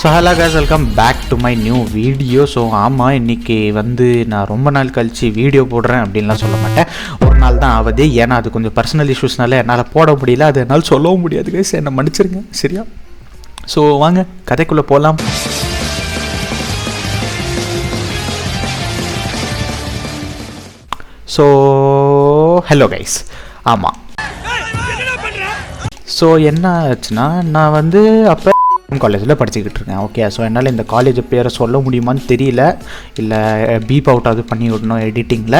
So hello guys, welcome back to my new video. So ஆமாம், இன்றைக்கி நான் ரொம்ப நாள் கழித்து வீடியோ போடுறேன் அப்படின்லாம் சொல்ல மாட்டேன். ஒரு நாள் தான் ஆகுது. ஏன்னா அது கொஞ்சம் பர்சனல் இஷ்யூஸ்னால என்னால் போட முடியல. அது என்னால் சொல்லவும் முடியாது guys, என்னை மன்னிச்சிருங்க சரியா. ஸோ வாங்க கதைக்குள்ளே போகலாம். ஸோ ஹலோ கைஸ், ஆமாம். ஸோ என்ன ஆச்சுன்னா, நான் அப்போ காலேஜில் படிச்சுக்கிட்டு இருக்கேன். ஓகே, ஸோ என்னால் இந்த காலேஜ் பேரை சொல்ல முடியுமான்னு தெரியல, இல்லை பீப் அவுட்டாவது பண்ணி விடணும் எடிட்டிங்கில்.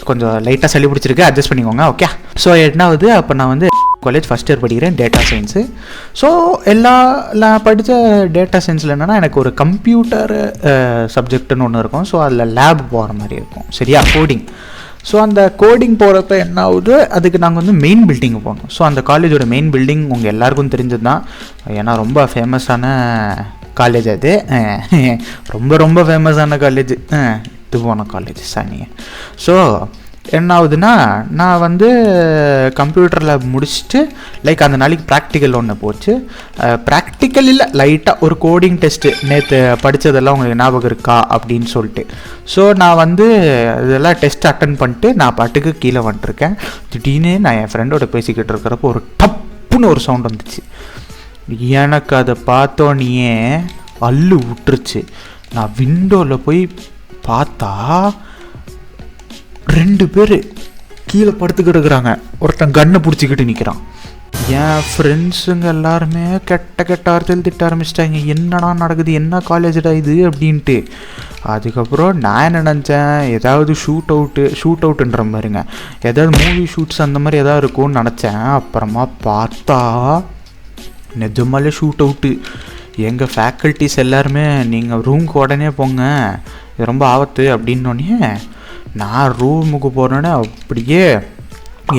கொஞ்சம் லைட்டாக சளி பிடிச்சிருக்கு, அட்ஜஸ்ட் பண்ணிக்கோங்க ஓகே. ஸோ என்னாவது, அப்போ நான் காலேஜ் ஃபஸ்ட் இயர் படிக்கிறேன், டேட்டா சயின்ஸு. ஸோ நான் படித்த டேட்டா சயின்ஸில் என்னென்னா, எனக்கு ஒரு கம்ப்யூட்டர் சப்ஜெக்ட்டுன்னு ஒன்று இருக்கும். ஸோ அதில் லேப் போகிற மாதிரி இருக்கும் சரியா, கோடிங். ஸோ அந்த கோடிங் போகிறப்ப என்ன ஆகுது, அதுக்கு நாங்கள் மெயின் பில்டிங்கு போனோம். ஸோ அந்த காலேஜோட மெயின் பில்டிங் உங்கள் எல்லாருக்கும் தெரிஞ்சது தான், ஏன்னா ரொம்ப ஃபேமஸான காலேஜ் அது. ரொம்ப ரொம்ப ஃபேமஸான காலேஜ், இது போன காலேஜ் சானிங்க. ஸோ என்ன ஆகுதுன்னா, நான் கம்ப்யூட்டர் லேப் முடிச்சுட்டு அந்த நாளைக்கு ப்ராக்டிக்கல் ஒன்று போச்சு. ப்ராக்டிக்கல் இல்லை, லைட்டாக ஒரு கோடிங் டெஸ்ட்டு. நேற்று படித்ததெல்லாம் உங்களுக்கு ஞாபகம் இருக்கா அப்படின்னு சொல்லிட்டு. ஸோ நான் இதெல்லாம் டெஸ்ட் அட்டன் பண்ணிட்டு நான் பாட்டுக்கு கீழே வந்துட்டுருக்கேன். திடீர்னு நான் என் ஃப்ரெண்டோட பேசிக்கிட்டு இருக்கிறப்போ ஒரு டப்புன்னு ஒரு சவுண்ட் வந்துச்சு. எனக்கு அதை பார்த்தோன்னே அள்ளு விட்டுருச்சு. நான் விண்டோவில் போய் பார்த்தா 2 பேர் கீழே படுத்துக்கிட்டு இருக்கிறாங்க. ஒருத்தன் கண்ணை பிடிச்சிக்கிட்டு நிற்கிறான். என் ஃப்ரெண்ட்ஸுங்க எல்லாருமே கெட்ட வார்த்தையில் திட்ட ஆரம்பிச்சிட்டாங்க. என்னடா நடக்குது, என்ன காலேஜடா இது அப்படின்ட்டு. அதுக்கப்புறம் நான் என்ன நினச்சேன், ஏதாவது ஷூட் அவுட்டுன்ற மாதிரிங்க, ஏதாவது மூவி ஷூட்ஸ் அந்த மாதிரி எதாவது இருக்கும்னு நினச்சேன். அப்புறமா பார்த்தா நிஜமாலே ஷூட் அவுட்டு. எங்கள் ஃபேக்கல்ட்டிஸ் எல்லாருமே நீங்கள் ரூமுக்கு உடனே போங்க, இது ரொம்ப ஆபத்து அப்படின்னோடனே நான் ரூமுக்கு போனோன்னே அப்படியே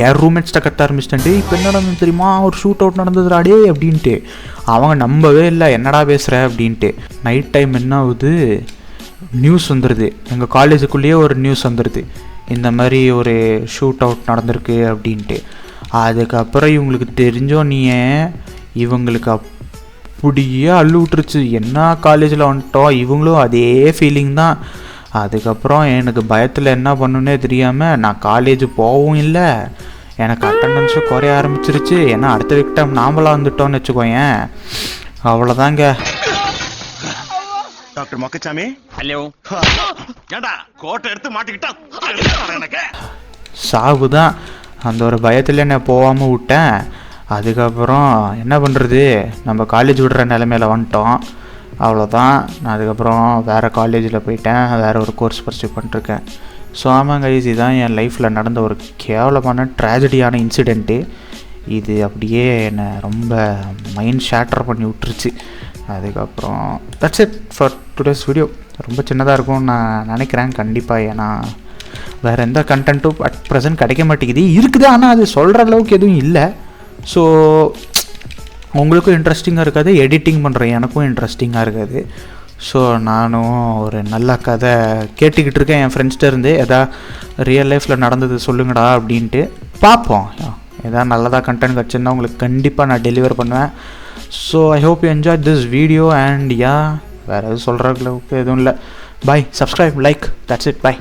என் ரூம்மேட்ஸ்ட்டை கத்த ஆரம்பிச்சிட்டேன்ட்டு. இப்போ என்ன நடந்தது தெரியுமா, ஒரு ஷூட் அவுட் நடந்ததுடாடே அப்படின்ட்டு. அவங்க நம்பவே இல்லை, என்னடா பேசுகிற அப்படின்ட்டு. நைட் டைம் என்ன ஆகுது, நியூஸ் வந்துடுது. எங்கள் காலேஜுக்குள்ளேயே ஒரு நியூஸ் வந்துடுது, இந்த மாதிரி ஒரு ஷூட் அவுட் நடந்திருக்கு அப்படின்ட்டு. அதுக்கப்புறம் இவங்களுக்கு தெரிஞ்சோன்னே இவங்களுக்கு அப்படியே அள்ளு விட்டுருச்சு. என்ன காலேஜில் வந்துட்டோம், இவங்களும் அதே ஃபீலிங் தான். அதுக்கப்புறம் எனக்கு பயத்தில் என்ன பண்ணுன்னே தெரியாமல் நான் காலேஜ் போகவும் இல்லை, எனக்கு அட்டண்டன்ஸும் குறைய ஆரம்பிச்சிருச்சு. ஏன்னா அடுத்த விக்டம் நாமளாக வந்துட்டோன்னு வச்சுக்கோயேன், அவ்வளோதாங்க. Doctor Mokkasamy, hello. ஏண்டா கோட்டை எடுத்து மாட்டிக்கிட்டா எனக்கு சாவு தான். அந்த ஒரு பயத்தில் நான் போகாமல் விட்டேன். அதுக்கப்புறம் என்ன பண்ணுறது, நம்ம காலேஜ் விடுற நிலைமையில வந்துட்டோம், அவ்வளோதான். நான் அதுக்கப்புறம் வேறு காலேஜில் போயிட்டேன், வேறு ஒரு கோர்ஸ் பர்சியூ பண்ணிட்டுருக்கேன். ஸோ ஆமாங்க கைஸ், இதுதான் என் லைஃப்பில் நடந்த ஒரு கேவலமான ட்ராஜடியான இன்சிடெண்ட்டு. இது அப்படியே என்னை ரொம்ப மைண்ட் ஷேட்டர் பண்ணி விட்டுருச்சு. அதுக்கப்புறம் that's it for today's video. ரொம்ப சின்னதாக இருக்கும்னு நான் நினைக்கிறேன் கண்டிப்பாக, ஏன்னா வேறு எந்த கண்டென்ட்டும் அட் ப்ரெசென்ட் கிடைக்க மாட்டேங்குது. இருக்குது, ஆனால் அது சொல்கிற அளவுக்கு எதுவும் இல்லை. ஸோ உங்களுக்கும் இன்ட்ரெஸ்டிங்காக இருக்காது, எடிட்டிங் பண்ணுற எனக்கும் இன்ட்ரெஸ்டிங்காக இருக்காது. ஸோ நானும் ஒரு நல்ல கதை கேட்டுக்கிட்டு இருக்கேன் என் ஃப்ரெண்ட்ஸ்கிட்ட இருந்து. ரியல் லைஃப்பில் நடந்தது சொல்லுங்கடா அப்படின்ட்டு. பார்ப்போம், எதாவது நல்லதாக கண்டென்ட் கிடச்சுன்னா உங்களுக்கு கண்டிப்பாக நான் டெலிவர் பண்ணுவேன். So I hope you enjoy this video and வேறு எதுவும் சொல்கிற அளவுக்கு எதுவும் இல்லை. Bye, subscribe, like, that's it, by.